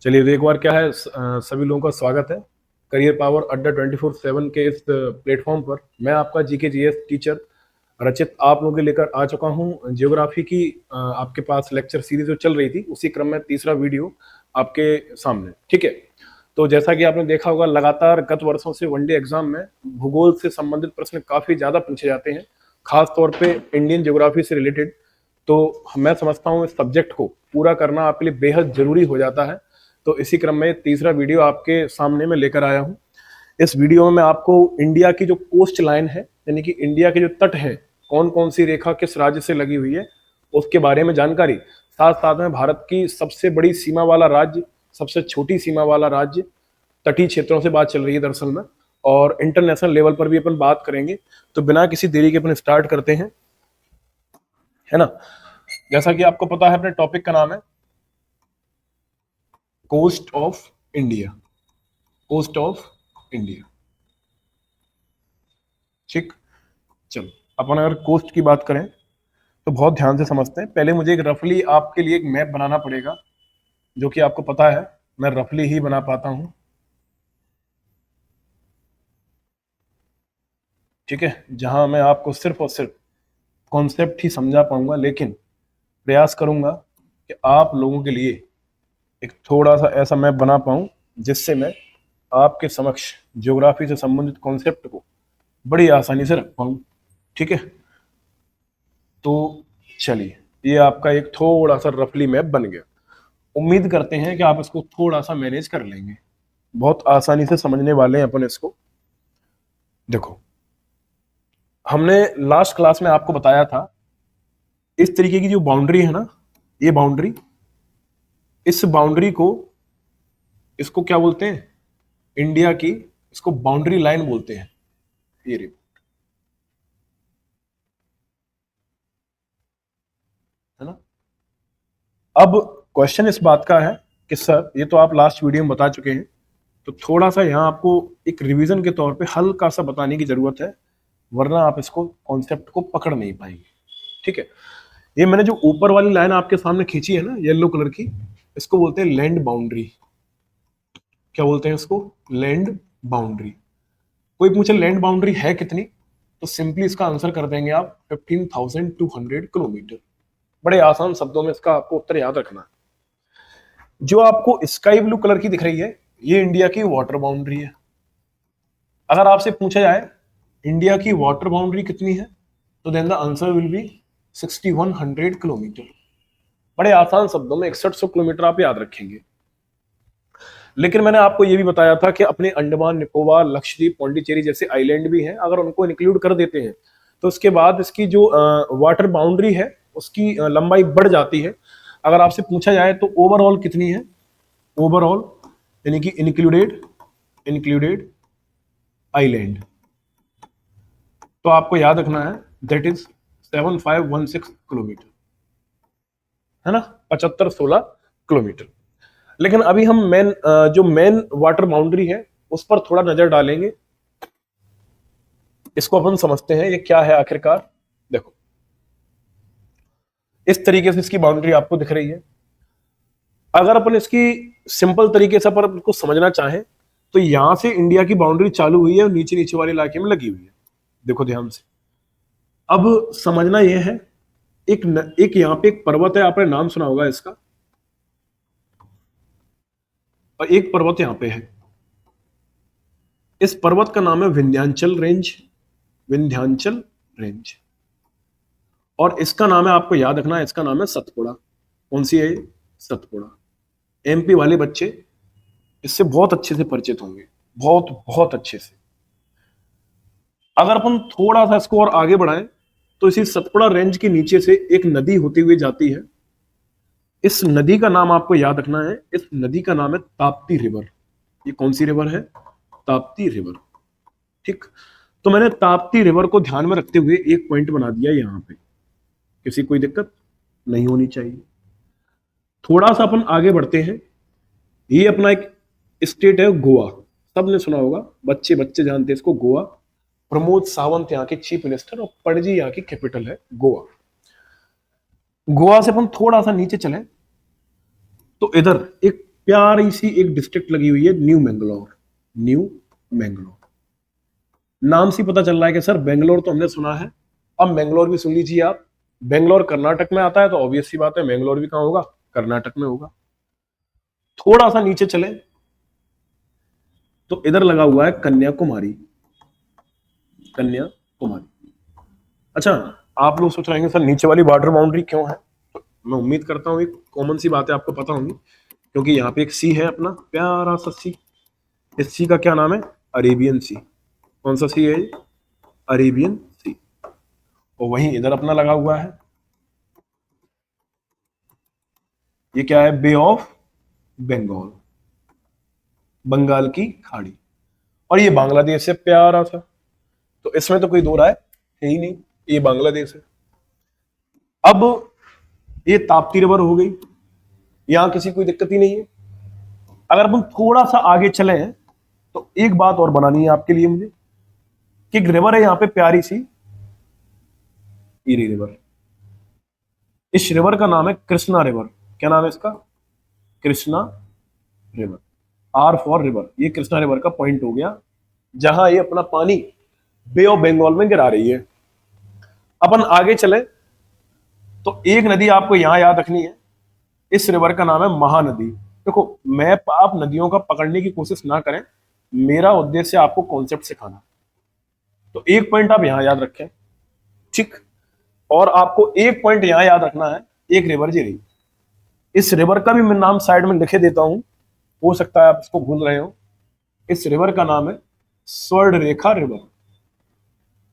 चलिए, तो एक बार क्या है, सभी लोगों का स्वागत है करियर पावर अड्डा 24/7 के इस प्लेटफॉर्म पर। मैं आपका जीके जीएस टीचर रचित आप लोगों के लेकर आ चुका हूं ज्योग्राफी की आपके पास लेक्चर सीरीज जो चल रही थी, उसी क्रम में तीसरा वीडियो आपके सामने। ठीक है, तो जैसा कि आपने देखा होगा, लगातार गत वर्षों से वनडे एग्जाम में भूगोल से संबंधित प्रश्न काफी ज्यादा पूछे जाते हैं, खास तौर पे इंडियन ज्योग्राफी से रिलेटेड। तो मैं समझता हूँ इस सब्जेक्ट को पूरा करना आपके लिए बेहद जरूरी हो जाता है। तो इसी क्रम में तीसरा वीडियो आपके सामने में लेकर आया हूँ। इस वीडियो में मैं आपको इंडिया की जो कोस्ट लाइन है, यानी कि इंडिया के जो तट हैं, कौन कौन सी रेखा किस राज्य से लगी हुई है, उसके बारे में जानकारी, साथ साथ में भारत की सबसे बड़ी सीमा वाला राज्य, सबसे छोटी सीमा वाला राज्य, तटीय क्षेत्रों से बात चल रही है दरअसल में, और इंटरनेशनल लेवल पर भी अपन बात करेंगे। तो बिना किसी देरी के अपन स्टार्ट करते हैं, है ना। जैसा कि आपको पता है, अपने टॉपिक का नाम है coast of India. Coast of India, ठीक। चलो, अपन अगर कोस्ट की बात करें तो बहुत ध्यान से समझते हैं। पहले मुझे एक रफली आपके लिए एक मैप बनाना पड़ेगा, जो कि आपको पता है मैं रफली ही बना पाता हूं। ठीक है, जहां मैं आपको सिर्फ और सिर्फ कॉन्सेप्ट ही समझा पाऊंगा, लेकिन प्रयास करूंगा कि आप लोगों के लिए एक थोड़ा सा ऐसा मैप बना पाऊं जिससे मैं आपके समक्ष ज्योग्राफी से संबंधित कॉन्सेप्ट को बड़ी आसानी से रख पाऊं। ठीक है, तो चलिए, ये आपका एक थोड़ा सा रफली मैप बन गया। उम्मीद करते हैं कि आप इसको थोड़ा सा मैनेज कर लेंगे, बहुत आसानी से समझने वाले हैं अपन इसको। देखो, हमने लास्ट क्लास में आपको बताया था, इस तरीके की जो बाउंड्री है ना, ये बाउंड्री, इस बाउंड्री को, इसको क्या बोलते हैं, इंडिया की, इसको बाउंड्री लाइन बोलते हैं। ये रही, है ना। अब क्वेश्चन इस बात का है कि सर, ये तो आप लास्ट वीडियो में बता चुके हैं, तो थोड़ा सा यहाँ आपको एक रिवीजन के तौर पे हल्का सा बताने की जरूरत है, वरना आप इसको कॉन्सेप्ट को पकड़ नहीं पाएंगे। ठीक है, ये मैंने जो ऊपर वाली लाइन आपके सामने खींची है ना, येलो कलर की, इसको बोलते हैं लैंड बाउंड्री। क्या बोलते हैं इसको? Land boundary. कोई पूछे लैंड बाउंड्री है कितनी, तो सिंपली इसका आंसर कर देंगे आप 15,200 किलोमीटर। बड़े आसान शब्दों में इसका आपको उत्तर याद रखना है। जो आपको स्काई ब्लू कलर की दिख रही है, ये इंडिया की वाटर बाउंड्री है। अगर आपसे पूछा जाए इंडिया की वाटर बाउंड्री कितनी है, तो then the answer will be 6100 kilometre. बड़े आसान शब्दों में 6100 किलोमीटर आप याद रखेंगे। लेकिन मैंने आपको यह भी बताया था कि अपने अंडमान निकोबार, लक्षद्वीप, पौंडीचेरी जैसे आइलैंड भी हैं, अगर उनको इंक्लूड कर देते हैं तो उसके बाद इसकी जो वाटर बाउंड्री है, उसकी लंबाई बढ़ जाती है। अगर आपसे पूछा जाए तो ओवरऑल कितनी है, ओवरऑल यानी कि इंक्लूडेड, इंक्लूडेड आइलैंड, तो आपको याद रखना है दैट इज 7516 किलोमीटर, है ना, 7516 किलोमीटर। लेकिन अभी हम मेन, जो मेन वाटर बाउंड्री है उस पर थोड़ा नजर डालेंगे, इसको अपन समझते हैं ये क्या है आखिरकार। देखो, इस तरीके से इसकी बाउंड्री आपको दिख रही है। अगर अपन इसकी सिंपल तरीके से अपन इसको समझना चाहें, तो यहां से इंडिया की बाउंड्री चालू हुई है और नीचे नीचे वाले इलाके में लगी हुई है। देखो ध्यान से, अब समझना यह है, एक यहाँ पे एक पर्वत है, आपने नाम सुना होगा इसका, और एक पर्वत यहाँ पे है। इस पर्वत का नाम है विंध्याचल रेंज, विंध्याचल रेंज। और इसका नाम है, आपको याद रखना है, इसका नाम है सतपुड़ा। कौन सी है ये? सतपुड़ा। एमपी वाले बच्चे इससे बहुत अच्छे से परिचित होंगे, बहुत बहुत अच्छे से। अगर अपन थोड़ा सा इसको और आगे बढ़ाएं, तो इसी सतपुड़ा रेंज के नीचे से एक नदी होती हुई जाती है। इस नदी का नाम आपको याद रखना है, इस नदी का नाम है ताप्ती रिवर। ये कौन सी रिवर है? ताप्ती रिवर। ठीक, तो मैंने ताप्ती रिवर को ध्यान में रखते हुए एक पॉइंट बना दिया यहां पे, किसी कोई दिक्कत नहीं होनी चाहिए। थोड़ा सा अपन आगे बढ़ते हैं, ये अपना एक स्टेट है गोवा, सबने सुना होगा, बच्चे बच्चे जानते हैं इसको, गोवा। प्रमोद सावंत यहाँ के चीफ मिनिस्टर, और पणजी यहाँ की कैपिटल है गोवा। गोवा से अपन थोड़ा सा नीचे चले तो इधर एक प्यारी सी एक डिस्ट्रिक्ट लगी हुई है, न्यू मैंगलोर। न्यू मैंगलोर नाम से पता चल रहा है कि सर बेंगलोर तो हमने सुना है, अब मैंगलोर भी सुन लीजिए आप। बेंगलोर कर्नाटक में आता है, तो ऑब्वियस सी बात है मैंगलोर भी कहां होगा, कर्नाटक में होगा। थोड़ा सा नीचे चले तो इधर लगा हुआ है कन्याकुमारी। कन्याकुमारी। अच्छा, आप लोग सोच रहे हैं सर नीचे वाली बॉर्डर बाउंड्री क्यों है, तो मैं उम्मीद करता हूं एक कॉमन सी बात है, आपको पता होगी, क्योंकि यहाँ पे एक सी है अपना प्यारा सा सी। इस सी का क्या नाम है, अरेबियन सी। कौन सा सी है ये, अरेबियन सी। और वहीं इधर अपना लगा हुआ है, ये क्या है, बे ऑफ बंगाल, बंगाल की खाड़ी। और ये बांग्लादेश से प्यारा सा, तो इसमें तो कोई दो राय है ही नहीं, ये बांग्लादेश है। अब ये ताप्ती रिवर हो गई, यहां किसी कोई दिक्कत ही नहीं है। अगर हम थोड़ा सा आगे चले तो एक बात और बनानी है आपके लिए मुझे, कि एक रिवर है यहां पे प्यारी सी, ईरी रिवर। इस रिवर का नाम है कृष्णा रिवर। क्या नाम है इसका, Krishna river. R for river, ये कृष्णा रिवर का पॉइंट हो गया, जहां ये अपना पानी बे ऑफ बंगाल में गिरा रही है। अपन आगे चले तो एक नदी आपको यहां याद रखनी है, इस रिवर का नाम है महानदी। देखो, मैप आप नदियों का पकड़ने की कोशिश ना करें, मेरा उद्देश्य आपको कॉन्सेप्ट सिखाना। तो एक पॉइंट आप यहां याद रखें, ठीक। और आपको एक पॉइंट यहां याद रखना है, एक रिवर जी रही। इस रिवर का भी मैं नाम साइड में लिखे देता हूं, हो सकता है आप इसको भूल रहे हो। इस रिवर का नाम है स्वर्ण रेखा रिवर।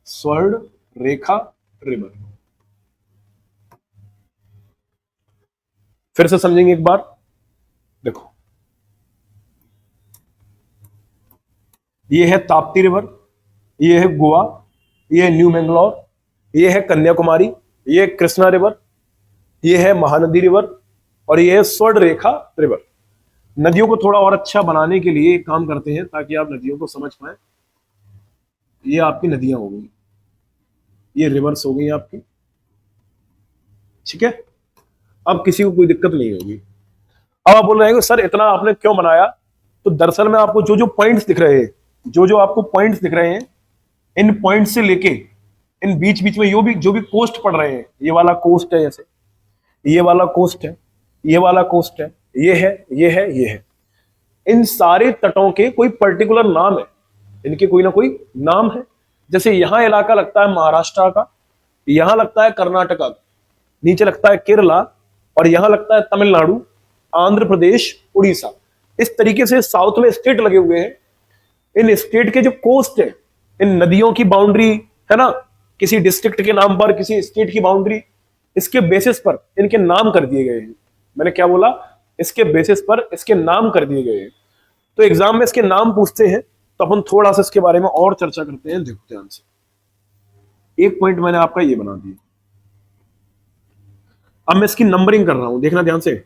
स्वर्ण रेखा रिवर। फिर से समझेंगे एक बार, देखो, ये है ताप्ती रिवर, ये है गोवा, ये है न्यू मैंगलोर, ये है कन्याकुमारी, ये है कृष्णा रिवर, ये है महानदी रिवर, और ये है स्वर्ण रेखा रिवर। नदियों को थोड़ा और अच्छा बनाने के लिए एक काम करते हैं, ताकि आप नदियों को समझ पाए। ये आपकी नदियां हो गई, ये रिवर्स हो गई आपकी, ठीक है। अब किसी को कोई दिक्कत नहीं होगी। अब आप बोल रहे हैं सर इतना आपने क्यों बनाया, तो दरअसल में आपको जो जो पॉइंट्स दिख रहे हैं, जो जो आपको पॉइंट्स दिख रहे हैं, इन पॉइंट से लेके इन बीच बीच में जो भी कोस्ट पड़ रहे हैं, ये वाला कोस्ट है, जैसे ये वाला कोस्ट है, ये वाला कोस्ट है, ये है, ये है, ये है, इन सारे तटों के कोई पर्टिकुलर नाम है, इनके कोई ना कोई नाम है। जैसे यहां इलाका लगता है महाराष्ट्र का, यहां लगता है कर्नाटका का, नीचे लगता है केरला, और यहां लगता है तमिलनाडु, आंध्र प्रदेश, उड़ीसा। इस तरीके से साउथ में स्टेट लगे हुए हैं। इन स्टेट के जो कोस्ट है, इन नदियों की बाउंड्री है ना, किसी डिस्ट्रिक्ट के नाम पर, किसी स्टेट की बाउंड्री, इसके बेसिस पर इनके नाम कर दिए गए हैं। मैंने क्या बोला, इसके बेसिस पर इसके नाम कर दिए गए हैं। तो एग्जाम में इसके नाम पूछते हैं, तो अपन थोड़ा सा इसके बारे में और चर्चा करते हैं। देखो ध्यान से, एक पॉइंट मैंने आपका ये बना दिया। अब मैं इसकी नंबरिंग कर रहा हूं, देखना ध्यान से।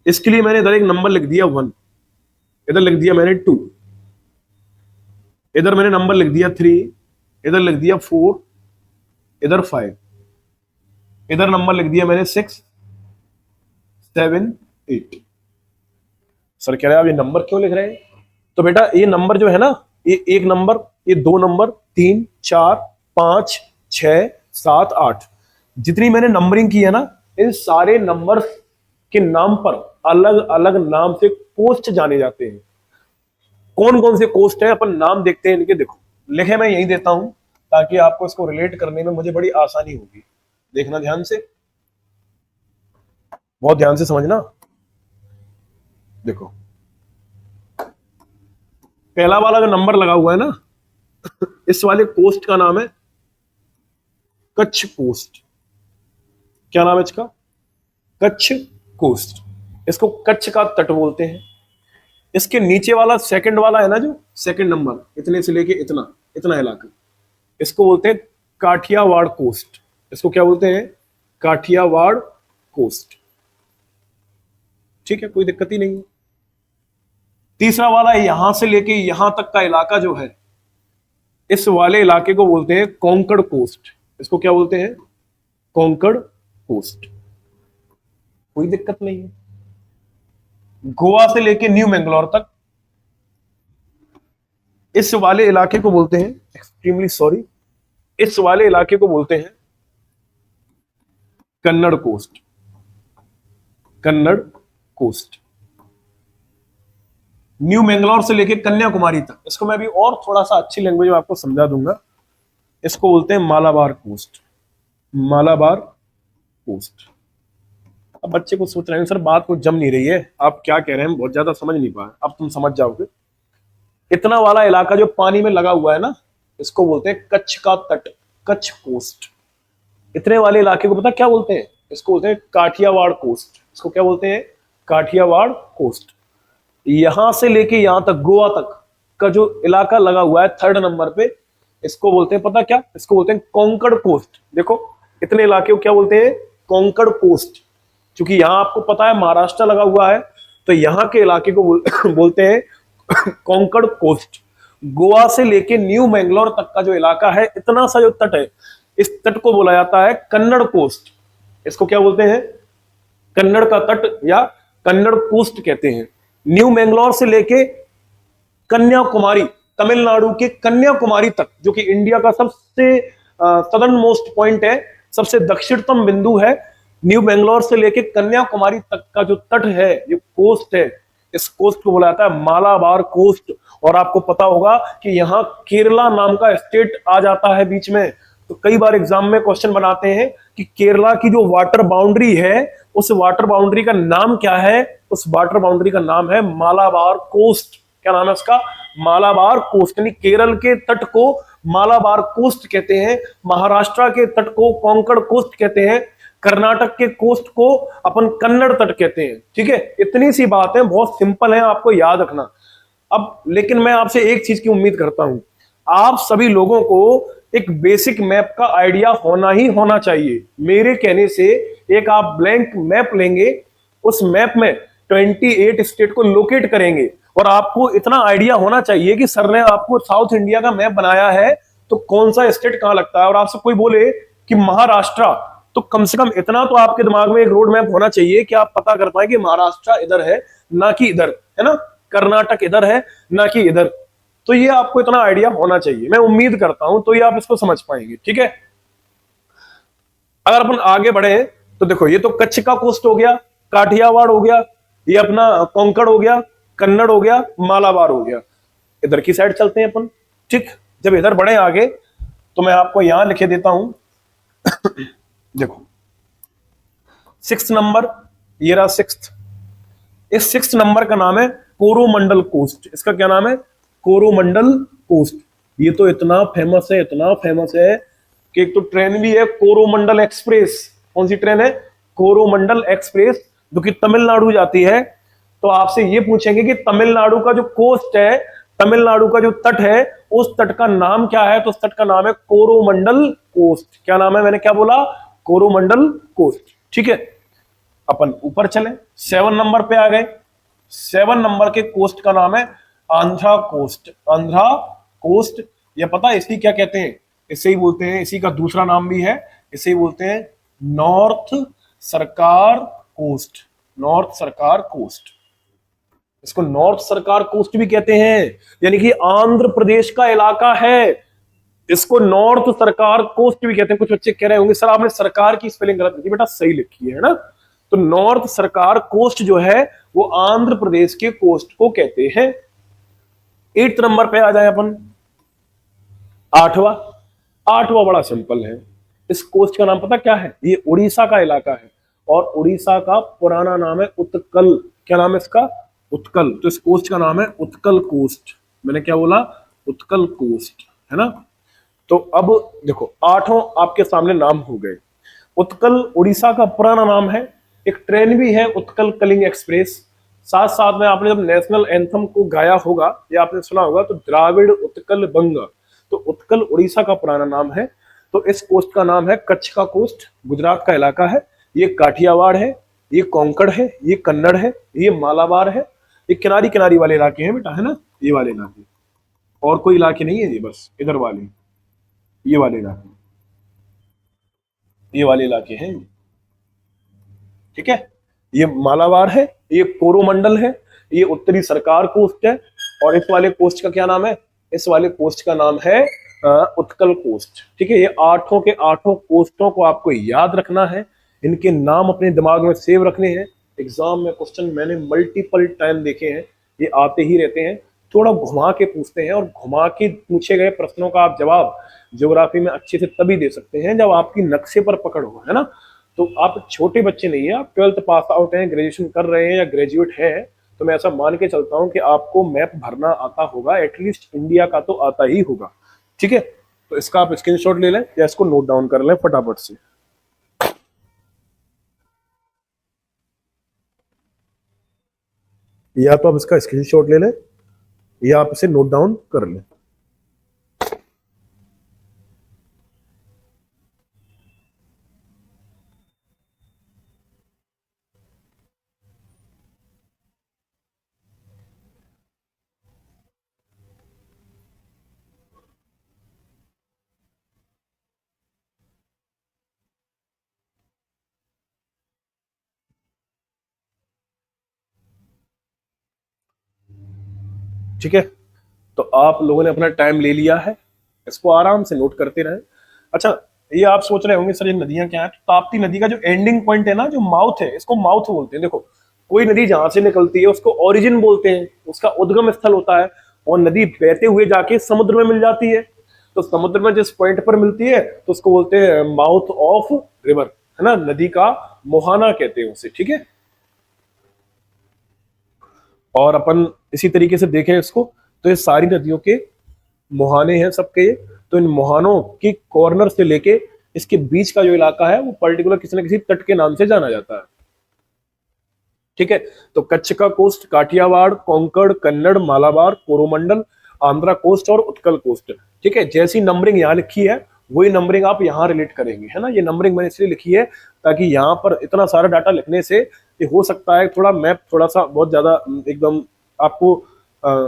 इसके लिए मैंने इधर एक नंबर लिख दिया 1, इधर लिख दिया मैंने 2, इधर मैंने नंबर लिख दिया 3, इधर लिख दिया 4, इधर 5, इधर नंबर लिख दिया मैंने 6, 7, 8। सर कह रहे हैं आप ये नंबर क्यों लिख रहे हैं, तो बेटा ये नंबर जो है ना, ये 1 नंबर, ये 2 नंबर, 3, 4, 5, 6, 7, 8, जितनी मैंने नंबरिंग की है ना, इन सारे नंबर के नाम पर अलग अलग नाम से कोस्ट जाने जाते हैं। कौन कौन से कोस्ट है अपन नाम देखते हैं इनके। देखो, लिखे मैं यही देता हूं, ताकि आपको इसको रिलेट करने में मुझे बड़ी आसानी होगी। देखना ध्यान से, बहुत ध्यान से समझना। देखो, पहला वाला जो नंबर लगा हुआ है ना, इस वाले कोस्ट का नाम है कच्छ कोस्ट। क्या नाम है इसका, कच्छ कोस्ट। इसको कच्छ का तट बोलते हैं। इसके नीचे वाला सेकंड वाला है ना, जो सेकंड नंबर, इतने से लेके इतना इतना इलाका, इसको बोलते हैं काठियावाड़ कोस्ट। इसको क्या बोलते हैं, काठियावाड़ कोस्ट। ठीक है, कोई दिक्कत ही नहीं है। तीसरा वाला यहां से लेके यहां तक का इलाका जो है, इस वाले इलाके को बोलते हैं कोंकण कोस्ट। इसको क्या बोलते हैं, कोंकण कोस्ट। कोई दिक्कत नहीं है। गोवा से लेके न्यू मैंगलोर तक, इस वाले इलाके को बोलते हैं, एक्सट्रीमली सॉरी, इस वाले इलाके को बोलते हैं Kannada coast. Kannada coast, new Mangalore से लेके कन्याकुमारी तक, इसको मैं भी और थोड़ा सा अच्छी लैंग्वेज में आपको समझा दूंगा, इसको बोलते हैं मालाबार कोस्ट। मालाबार कोस्ट। अब बच्चे को सोच रहे हैं सर बात को जम नहीं रही है, आप क्या कह रहे हैं, बहुत ज्यादा समझ नहीं पाए, अब तुम समझ जाओगे। इतना वाला इलाका जो पानी में लगा हुआ है ना, इसको बोलते हैं कच्छ का तट, कच्छ कोस्ट। इतने वाले इलाके को पता क्या बोलते हैं, इसको बोलते हैं काठियावाड़ कोस्ट। इसको क्या बोलते हैं, काठियावाड़ कोस्ट। यहां से लेके यहां तक गोवा तक का जो इलाका लगा हुआ है थर्ड नंबर पे, इसको बोलते हैं पता क्या, इसको बोलते हैं कोंकण कोस्ट। देखो इतने इलाके को क्या बोलते हैं, कोंकण कोस्ट। क्योंकि यहां आपको पता है महाराष्ट्र लगा हुआ है, तो यहां के इलाके को बोलते हैं कोंकण कोस्ट। गोवा से लेके न्यू मैंगलोर तक का जो इलाका है, इतना सा जो तट है, इस तट को बोला जाता है कन्नड़ कोस्ट। इसको क्या बोलते हैं, कन्नड़ का तट या कन्नड़ कोस्ट कहते हैं। न्यू मैंगलोर से लेके कन्याकुमारी, तमिलनाडु के कन्याकुमारी तक, जो कि इंडिया का सबसे सदर्न मोस्ट पॉइंट है, सबसे दक्षिणतम बिंदु है। न्यू मैंगलोर से लेके कन्याकुमारी तक का जो तट है, जो कोस्ट है, इस कोस्ट को बोला जाता है मालाबार कोस्ट। और आपको पता होगा कि यहां केरला नाम का स्टेट आ जाता है बीच में। तो कई बार एग्जाम में क्वेश्चन बनाते हैं कि केरला की जो वाटर बाउंड्री है, उस वाटर बाउंड्री का नाम क्या है, उस वाटर बाउंड्री का नाम है मालाबार कोस्ट। क्या नाम है उसका, मालाबार कोस्ट। यानी केरल के तट को मालाबार कोस्ट कहते हैं, महाराष्ट्र के तट को कोंकण कोस्ट कहते हैं, कर्नाटक के कोस्ट को अपन कन्नड़ तट कहते हैं। ठीक है, इतनी सी बात है, बहुत सिंपल है, आपको याद रखना। अब लेकिन मैं आपसे एक चीज की उम्मीद करता हूं, आप सभी लोगों को एक बेसिक मैप का आइडिया होना ही होना चाहिए। मेरे कहने से एक आप ब्लैंक मैप लेंगे, उस मैप में 28 स्टेट को लोकेट करेंगे, और आपको इतना आइडिया होना चाहिए कि सर ने आपको साउथ इंडिया का मैप बनाया है तो कौन सा स्टेट कहां लगता है। और आपसे कोई बोले कि महाराष्ट्र, तो कम से कम इतना तो आपके दिमाग में एक रोड मैप होना चाहिए कि आप पता कर पाए कि महाराष्ट्र इधर है ना कि इधर, है ना, कर्नाटक इधर है ना कि इधर। तो ये आपको इतना आइडिया होना चाहिए, मैं उम्मीद करता हूं तो ये आप इसको समझ पाएंगे। ठीक है, अगर अपन आगे बढ़े तो देखो, ये तो कच्छ का कोस्ट हो गया, काठियावाड़ हो गया, ये अपना कोंकण हो गया, कन्नड़ हो गया, मालाबार हो गया। इधर की साइड चलते हैं अपन। ठीक, जब इधर बढ़े आगे तो मैं आपको यहां लिखे देता हूं देखो 6 नंबर, ये रहा 6। इस 6 नंबर का नाम है कोरोमंडल कोस्ट। इसका क्या नाम है, कोरोमंडल कोस्ट। ये तो इतना फेमस है, इतना फेमस है कि एक तो ट्रेन भी है कोरोमंडल एक्सप्रेस। कौन सी ट्रेन है, कोरोमंडल एक्सप्रेस, जो कि तमिलनाडु जाती है। तो आपसे ये पूछेंगे कि तमिलनाडु का जो कोस्ट है, तमिलनाडु का जो तट है, उस तट का नाम क्या है, तो उस तट का नाम है कोरोमंडल कोस्ट। क्या नाम है, मैंने क्या बोला, कोरोमंडल कोस्ट। ठीक है, अपन ऊपर चले, 7 नंबर पे आ गए। 7 नंबर के कोस्ट का नाम है आंध्रा कोस्ट। आंध्रा कोस्ट, ये पता है इसी क्या कहते हैं, इसे ही बोलते हैं, इसी का दूसरा नाम भी है, इसे ही बोलते हैं नॉर्थ सरकार कोस्ट। नॉर्थ सरकार कोस्ट, इसको नॉर्थ सरकार कोस्ट भी कहते हैं, यानी कि आंध्र प्रदेश का इलाका है, इसको नॉर्थ सरकार कोस्ट भी कहते हैं। कुछ बच्चे कह रहे होंगे सर आपने सरकार की स्पेलिंग गलत लिखी, बेटा सही लिखी है ना। तो नॉर्थ सरकार कोस्ट जो है वो आंध्र प्रदेश के कोस्ट को कहते हैं। 8 नंबर पे आ जाए अपन, आठवां। आठवां बड़ा सिंपल है, इस कोस्ट का नाम पता क्या है, ये उड़ीसा का इलाका है, और उड़ीसा का पुराना नाम है उत्कल। क्या नाम है इसका, उत्कल। तो इस कोस्ट का नाम है उत्कल कोस्ट। मैंने क्या बोला, उत्कल कोस्ट, है ना। तो अब देखो 8 आपके सामने नाम हो गए। उत्कल उड़ीसा का पुराना नाम है, एक ट्रेन भी है उत्कल कलिंग एक्सप्रेस। साथ साथ में आपने जब नेशनल एंथम को गाया होगा या आपने सुना होगा तो द्राविड़ उत्कल बंग, तो उत्कल उड़ीसा का पुराना नाम है। तो इस कोस्ट का नाम है कच्छ का कोस्ट, गुजरात का इलाका है। ये काठियावाड़ है, ये कोंकण है, ये कन्नड़ है, ये मालाबार है। ये किनारी किनारी वाले इलाके हैं बेटा, है ना, ये वाले इलाके, और कोई इलाके नहीं है, ये बस इधर वाले, ये वाले इलाके, ये वाले इलाके हैं। ठीक है, ये मालाबार है, ये कोरोमंडल है, ये उत्तरी सरकार कोस्ट है, और इस वाले कोस्ट का क्या नाम है? इस वाले कोस्ट का नाम है उत्कल कोस्ट। ठीक है, ये आठों के आठों कोस्टों को आपको याद रखना है, इनके नाम अपने दिमाग में सेव रखने हैं। एग्जाम में क्वेश्चन मैंने मल्टीपल टाइम देखे हैं, ये आते ही रहते हैं, थोड़ा घुमा के पूछते हैं, और घुमा के पूछे गए प्रश्नों का आप जवाब ज्योग्राफी में अच्छे से तभी दे सकते हैं जब आपकी नक्शे पर पकड़ हो, है ना। तो आप छोटे बच्चे नहीं है, आप 12th पास आउट हैं, ग्रेजुएशन कर रहे हैं या ग्रेजुएट हैं, तो मैं ऐसा मान के चलता हूं कि आपको मैप भरना आता होगा, एटलीस्ट इंडिया का तो आता ही होगा। ठीक है, तो इसका आप स्क्रीनशॉट ले लें या इसको नोट डाउन कर लें फटाफट से। या तो आप इसका स्क्रीनशॉट ले लें या आप इसे नोट डाउन कर लें। ठीक है, तो आप लोगों ने अपना टाइम ले लिया है, इसको आराम से नोट करते रहें। अच्छा, ये आप सोच रहे होंगे सर ये नदियां क्या है? तो ताप्ती नदी का जो एंडिंग पॉइंट है ना, जो माउथ है, इसको माउथ बोलते हैं। देखो, कोई नदी जहां से निकलती है उसको ओरिजिन बोलते हैं, उसका उद्गम स्थल होता है, और नदी बहते हुए जाके समुद्र में मिल जाती है। तो समुद्र में जिस पॉइंट पर मिलती है तो उसको बोलते हैं माउथ ऑफ रिवर, है ना, नदी का मुहाना कहते हैं उसे। ठीक है, और अपन इसी तरीके से देखें इसको, तो ये सारी नदियों के मुहाने हैं सबके ये। तो इन मुहानों की कॉर्नर से लेके इसके बीच का जो इलाका है वो पर्टिकुलर किसी न किसी तट के नाम से जाना जाता है। ठीक है, तो कच्छ का कोस्ट, काठियावाड़, कोंकण, कन्नड़, मालाबार, कोरोमंडल, आंध्रा कोस्ट और उत्कल कोस्ट। ठीक है, जैसी नंबरिंग यहाँ लिखी है वही नंबरिंग आप यहाँ रिलेट करेंगे, है ना। ये नंबरिंग मैंने इसलिए लिखी है ताकि यहाँ पर इतना सारा डाटा लिखने से ये हो सकता है थोड़ा मैप थोड़ा सा बहुत ज्यादा एकदम आपको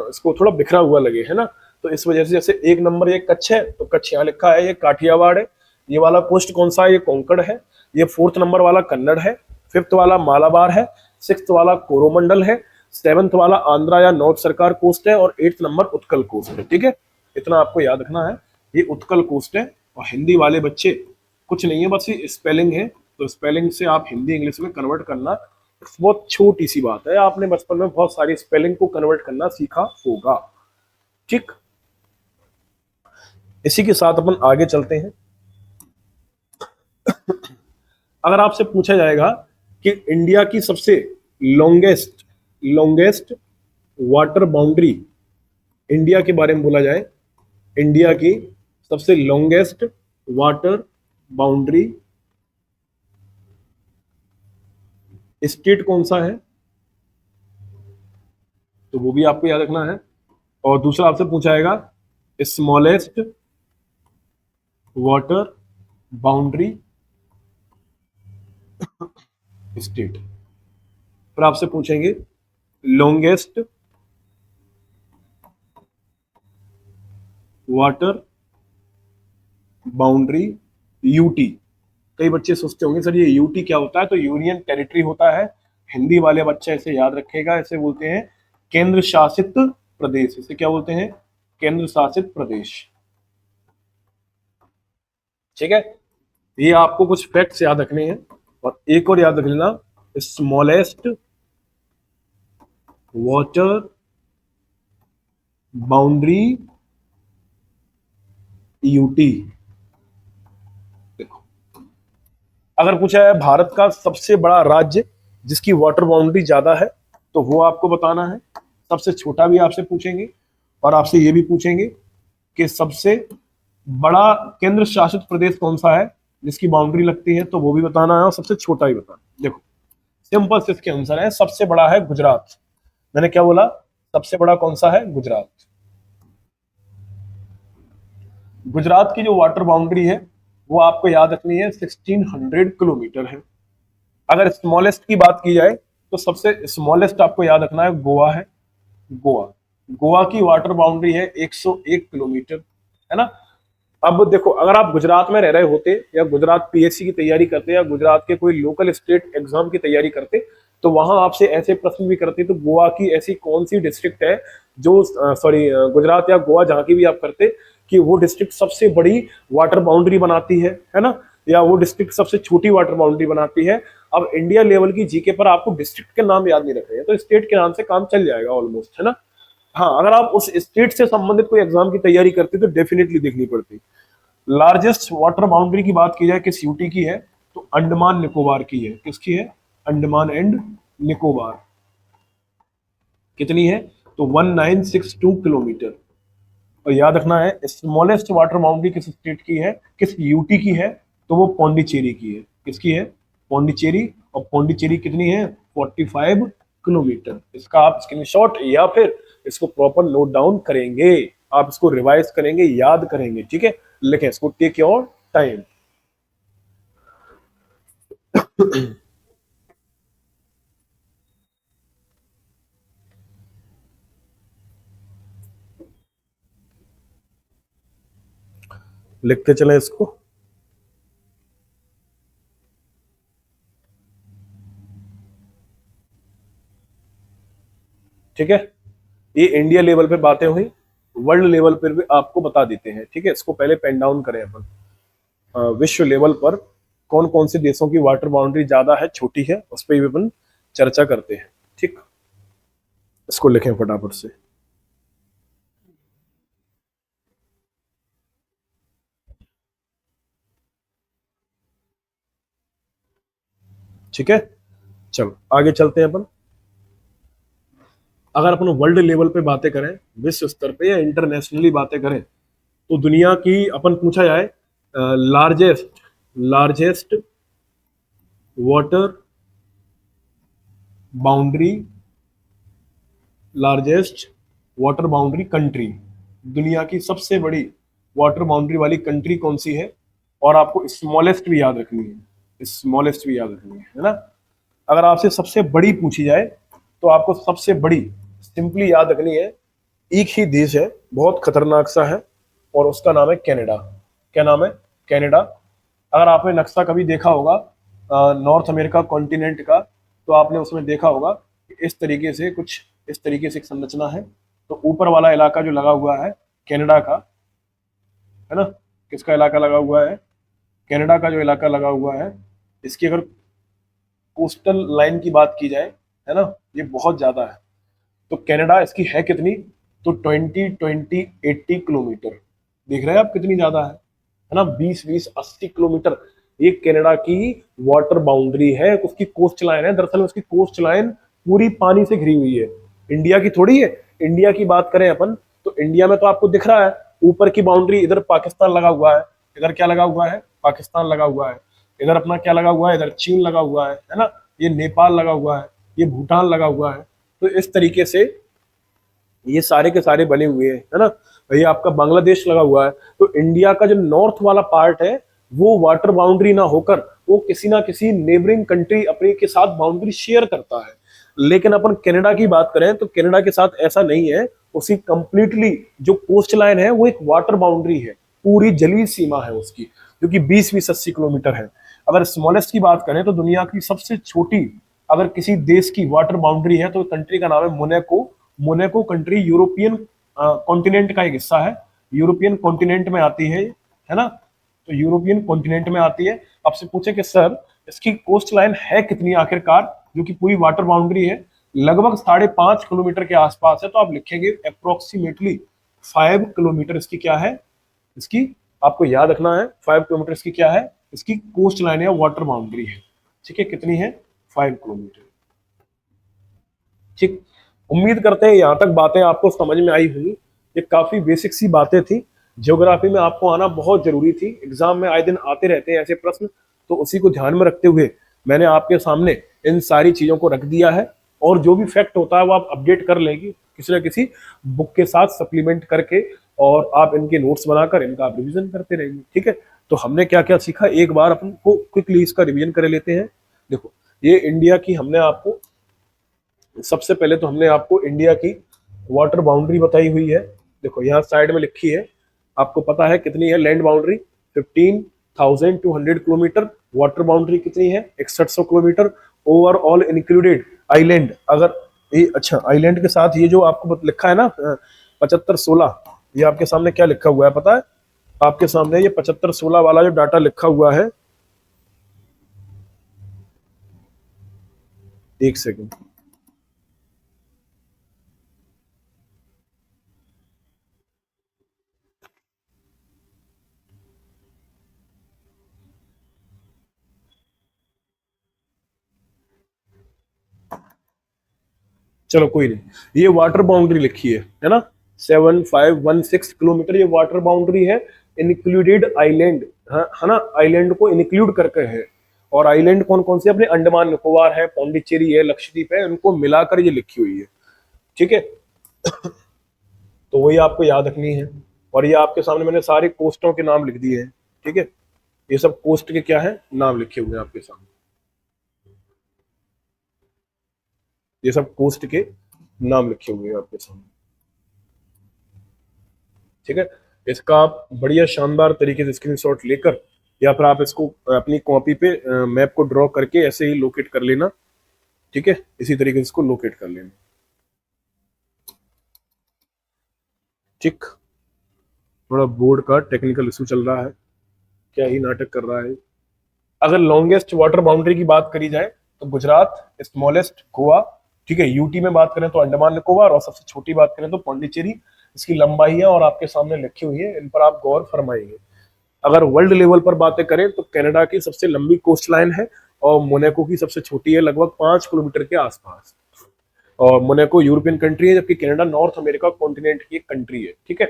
इसको थोड़ा बिखरा हुआ लगे, है ना। तो इस वजह से जैसे एक नंबर ये कच्छ है तो कच्छ यहाँ लिखा है, ये काठियावाड़ है। ये वाला कोस्ट कौन सा है? ये कोंकण है। ये 4th नंबर वाला कन्नड़ है। 5th वाला मालाबार है। 6th वाला कोरोमंडल है। 7th वाला आंध्रा या नॉर्थ सरकार कोस्ट है, और 8th नंबर उत्कल कोस्ट है। ठीक है, इतना आपको याद रखना है, ये उत्कल कोस्ट है। और हिंदी वाले बच्चे कुछ नहीं है, बस ये स्पेलिंग है, तो स्पेलिंग से आप हिंदी इंग्लिश में कन्वर्ट करना बहुत छोटी सी बात है। आपने बचपन में बहुत सारी स्पेलिंग को कन्वर्ट करना सीखा होगा। ठीक, इसी के साथ अपन आगे चलते हैं। अगर आपसे पूछा जाएगा कि इंडिया की सबसे longest longest water boundary, India के बारे में बोला जाए, इंडिया की सबसे लॉन्गेस्ट वाटर बाउंड्री स्टेट कौन सा है? तो वो भी आपको याद रखना है। और दूसरा आपसे पूछा जाएगा स्मॉलेस्ट वाटर बाउंड्री स्टेट। फिर आपसे पूछेंगे लॉन्गेस्ट वाटर बाउंड्री यूटी। कई बच्चे सोचते होंगे सर ये यूटी क्या होता है? तो यूनियन टेरिटरी होता है। हिंदी वाले बच्चे इसे याद रखेगा, इसे बोलते हैं केंद्र शासित प्रदेश। इसे क्या बोलते हैं? केंद्र शासित प्रदेश। ठीक है, ये आपको कुछ फैक्ट्स याद रखने हैं। और एक और याद रख लेना, स्मॉलेस्ट वाटर बाउंड्री यूटी। देखो, अगर पूछा है भारत का सबसे बड़ा राज्य जिसकी वाटर बाउंड्री ज्यादा है, तो वो आपको बताना है। सबसे छोटा भी आपसे पूछेंगे, और आपसे ये भी पूछेंगे कि सबसे बड़ा केंद्र शासित प्रदेश कौन सा है जिसकी बाउंड्री लगती है, तो वो भी बताना है, और सबसे छोटा भी बताना है। देखो, सिंपल से इसके आंसर है, सबसे बड़ा है गुजरात। मैंने क्या बोला? सबसे बड़ा कौन सा है? गुजरात। गुजरात की जो वाटर बाउंड्री है वो आपको याद रखनी है, 1600 किलोमीटर है। अगर स्मॉलेस्ट की बात की जाए तो सबसे स्मॉलेस्ट आपको याद रखना है गोवा है। गोवा, गोवा की वाटर बाउंड्री है 101 किलोमीटर, है ना। अब देखो, अगर आप गुजरात में रह रहे होते या गुजरात पीएससी की तैयारी करते या गुजरात के कोई लोकल स्टेट एग्जाम की तैयारी करते, तो वहां आपसे ऐसे प्रश्न भी करते, तो गोवा की ऐसी कौन सी डिस्ट्रिक्ट है जो, सॉरी, गुजरात या गोवा जहां की भी आप करते, कि वो डिस्ट्रिक्ट सबसे बड़ी वाटर बाउंड्री बनाती है ना, या वो डिस्ट्रिक्ट सबसे छोटी वाटर बाउंड्री बनाती है। अब इंडिया लेवल की जीके पर आपको डिस्ट्रिक्ट के नाम याद नहीं रख रहे हैं, तो स्टेट के नाम से काम चल जाएगा ऑलमोस्ट, है ना। हाँ, अगर आप उस स्टेट से संबंधित कोई एग्जाम की तैयारी करते तो डेफिनेटली देखनी पड़ती। लार्जेस्ट वाटर बाउंड्री की बात की जाए किस यूटी की है, तो अंडमान निकोबार की है। किसकी है? अंडमान एंड निकोबार। कितनी है? तो 1962 किलोमीटर। और याद रखना है, स्मॉलेस्ट वाटर बाउंड्री किस स्टेट की है, किस यूटी की है, तो वो पौंडीचेरी की है। किसकी है? पौंडीचेरी। और पौंडीचेरी कितनी है? 45 किलोमीटर। इसका आप स्क्रीनशॉट या फिर इसको प्रॉपर नोट डाउन करेंगे, आप इसको रिवाइज करेंगे, याद करेंगे, ठीक है। लिखें इसको, टेक योर टाइम। लिखते चलें इसको। ठीक है, ये इंडिया लेवल पे बातें हुई, वर्ल्ड लेवल पर भी आपको बता देते हैं, ठीक है। इसको पहले पेन डाउन करें अपन। विश्व लेवल पर कौन कौन से देशों की वाटर बाउंड्री ज्यादा है, छोटी है, उस पर भी अपन चर्चा करते हैं, ठीक। इसको लिखें फटाफट से। ठीक है, चलो आगे चलते हैं अपन। अगर अपन वर्ल्ड लेवल पे बातें करें, विश्व स्तर पे या इंटरनेशनली बातें करें, तो दुनिया की अपन पूछा जाए largest largest water boundary largest water boundary country, दुनिया की सबसे बड़ी वाटर बाउंड्री वाली कंट्री कौन सी है। और आपको स्मॉलेस्ट भी याद रखनी है, स्मॉलेस्ट भी याद रखनी है ना। अगर आपसे सबसे बड़ी पूछी जाए, तो आपको सबसे बड़ी सिंपली याद रखनी है, एक ही देश है, बहुत खतरनाक सा है, और उसका नाम है कनाडा। क्या नाम है? कनाडा। अगर आपने नक्शा कभी देखा होगा नॉर्थ अमेरिका कॉन्टिनेंट का, तो आपने उसमें देखा होगा कि इस तरीके से, कुछ इस तरीके से एक संरचना है। तो ऊपर वाला इलाका जो लगा हुआ है कनाडा का, है ना, किसका इलाका लगा हुआ है? कनाडा का जो इलाका लगा हुआ है, इसकी अगर कोस्टल लाइन की बात की जाए, है ना, ये बहुत ज्यादा है। तो कनाडा इसकी है कितनी? तो 20-20-80 किलोमीटर। देख रहे हैं आप कितनी ज्यादा है ना, 20-20-80 किलोमीटर। ये कनाडा की वाटर बाउंड्री है, उसकी कोस्ट लाइन है। दरअसल उसकी कोस्ट लाइन पूरी पानी से घिरी हुई है, इंडिया की थोड़ी है। इंडिया की बात करें अपन, तो इंडिया में तो आपको दिख रहा है ऊपर की बाउंड्री, इधर पाकिस्तान लगा हुआ है, इधर क्या लगा हुआ है? पाकिस्तान लगा हुआ है। इधर अपना क्या लगा हुआ है? इधर चीन लगा हुआ है ना, ये नेपाल लगा हुआ है, ये भूटान लगा हुआ है। तो इस तरीके से ये सारे के सारे बने हुए हैं, है ना। ये आपका बांग्लादेश लगा हुआ है। तो इंडिया का जो नॉर्थ वाला पार्ट है, वो वाटर बाउंड्री ना होकर वो किसी ना किसी नेबरिंग कंट्री अपने के साथ बाउंड्री शेयर करता है। लेकिन अपन कनाडा की बात करें, तो कनाडा के साथ ऐसा नहीं है। उसकी कंप्लीटली जो कोस्ट लाइन है वो एक वाटर बाउंड्री है, पूरी जलीय सीमा है उसकी, जो कि 20-20-80 किलोमीटर है। अगर स्मॉलेस्ट की बात करें, तो दुनिया की सबसे छोटी अगर किसी देश की वाटर बाउंड्री है, तो कंट्री का नाम है Monaco. Monaco country European continent का एक हिस्सा है, यूरोपियन कॉन्टिनेंट में आती है ना। तो यूरोपियन कॉन्टिनेंट में आती है। आपसे पूछे कि सर इसकी कोस्ट लाइन है कितनी आखिरकार, जो कि पूरी वाटर बाउंड्री है, लगभग 5.5 किलोमीटर के आसपास है। तो आप लिखेंगे अप्रोक्सीमेटली 5 किलोमीटर इसकी क्या है, इसकी आपको याद रखना है, 5 किलोमीटर इसकी क्या है, इसकी कोस्ट लाइन है, वाटर बाउंड्री है। ठीक है, कितनी है? 5 किलोमीटर। ठीक, उम्मीद करते हैं यहाँ तक बातें आपको समझ में आई होंगी। ये काफी बेसिक सी बातें थी। ज्योग्राफी में आपको आना बहुत जरूरी थी, एग्जाम में आए दिन आते रहते हैं ऐसे प्रश्न, तो उसी को ध्यान में रखते हुए मैंने आपके सामने इन सारी चीजों को रख दिया है। और जो भी फैक्ट होता है वो आप अपडेट कर लेंगे किसी न किसी बुक के साथ सप्लीमेंट करके, और आप इनके नोट्स बनाकर इनका आप रिविजन करते रहेंगे। ठीक है, तो हमने क्या क्या सीखा, एक बार अपन को क्विकली इसका रिविजन कर लेते हैं। देखो, ये इंडिया की हमने आपको, सबसे पहले तो हमने आपको इंडिया की वाटर बाउंड्री बताई हुई है। देखो यहाँ साइड में लिखी है, आपको पता है कितनी है land boundary? 15,200 kilometre. Water boundary कितनी है? 6100 किलोमीटर। ओवरऑल इंक्लूडेड आइलैंड, अगर ये अच्छा आइलैंड के साथ ये जो आपको लिखा है ना 7516, ये आपके सामने क्या लिखा हुआ है पता है? आपके सामने ये 7516 वाला जो डाटा लिखा हुआ है, एक सेकंड, चलो कोई नहीं, ये वाटर बाउंड्री लिखी है ना, 7516 किलोमीटर ये वाटर बाउंड्री है, इंक्लूडेड आइलैंड, है ना, आइलैंड को इंक्लूड करके है। और आइलैंड कौन कौन से? अपने अंडमान निकोबार है, पौंडीचेरी है, लक्षद्वीप है, उनको मिलाकर ये लिखी हुई है। ठीक है, तो वही आपको याद रखनी है। और ये आपके सामने मैंने सारे कोस्टों के नाम लिख दिए हैं। ठीक है, ये सब कोस्ट के क्या है, नाम लिखे हुए हैं आपके सामने, ये सब कोस्ट के नाम लिखे हुए हैं आपके सामने। ठीक है, इसका आप बढ़िया शानदार तरीके से स्क्रीनशॉट लेकर या फिर आप इसको अपनी कॉपी पे मैप को ड्रॉ करके ऐसे ही लोकेट कर लेना। ठीक है, इसी तरीके से इसको लोकेट कर लेना। ठीक, थोड़ा बोर्ड का टेक्निकल इशू चल रहा है, क्या ही नाटक कर रहा है। अगर लॉन्गेस्ट वाटर बाउंड्री की बात करी जाए तो गुजरात, स्मॉलेस्ट गोवा, ठीक है, यूटी में बात करें तो अंडमान निकोबार, और सबसे छोटी बात करें तो पौंडीचेरी। इसकी लंबाई है और आपके सामने लिखी हुई है, इन पर आप गौर फरमाइए। अगर वर्ल्ड लेवल पर बातें करें तो कनाडा की सबसे लंबी कोस्ट लाइन है और मोनाको की सबसे छोटी है, लगभग 5 किलोमीटर के आसपास। और मोनाको यूरोपियन कंट्री है, जबकि कनाडा नॉर्थ अमेरिका कॉन्टिनेंट की एक कंट्री है। ठीक है,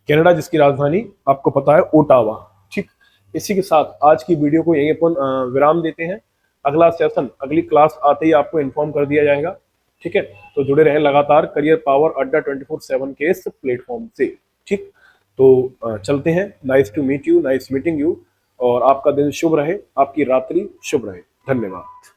कनाडा जिसकी राजधानी आपको पता है ओटावा। ठीक, इसी के साथ आज की वीडियो को यहीं अपन विराम देते हैं। अगला सेशन, अगली क्लास आते ही आपको इन्फॉर्म कर दिया जाएगा। ठीक है, तो जुड़े रहें लगातार करियर पावर अड्डा 24/7 के इस प्लेटफॉर्म से। ठीक, तो चलते हैं। Nice to meet you, nice meeting you, और आपका दिन शुभ रहे, आपकी रात्रि शुभ रहे। धन्यवाद।